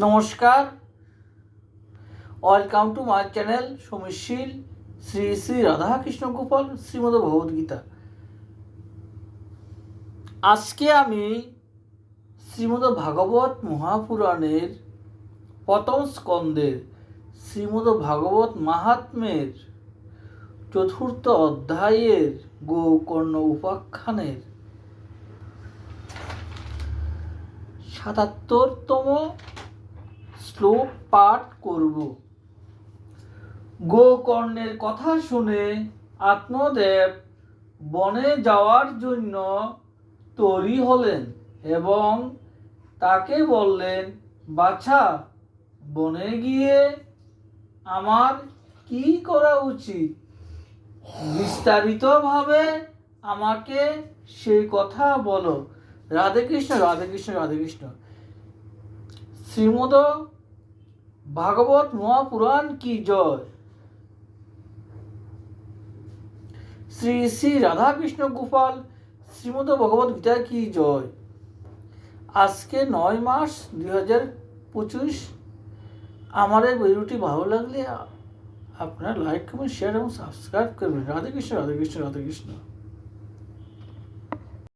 নমস্কার, welcome to my channel সমীশীল শ্রী শ্রী রাধাকৃষ্ণ গোপাল শ্রীমদ ভগবদ্গীতা। আজকে আমি শ্রীমদ ভাগবত মহাপুরাণের প্রথম স্কন্ধের শ্রীমদ ভাগবত মাহাত্ম্যের চতুর্থ অধ্যায়ের গোকর্ণ উপাখ্যানের ৭৭তম শ্লোক পাঠ করব। গোকর্ণের কথা শুনে আত্মদেব বনে যাওয়ার জন্য তৈরি হলেন এবং তাকে বললেন, বাছা, বনে গিয়ে আমার কি করা উচিত? বিস্তারিতভাবে আমাকে সেই কথা বলো। রাধে কৃষ্ণ, রাধে কৃষ্ণ, রাধে কৃষ্ণ। শ্রীমদ ভাগবত মহাপুরাণ কি জয়। শ্রী শ্রী রাধাকৃষ্ণ গোপাল শ্রীমদ ভগবত গীতা কি জয়। আজকে ৯ মার্চ ২০২৫। আমার এই ভিডিওটি ভালো লাগলে আপনারা লাইক করবেন, শেয়ার এবং সাবস্ক্রাইব করবেন। রাধে কৃষ্ণ, রাধে কৃষ্ণ, রাধে কৃষ্ণ।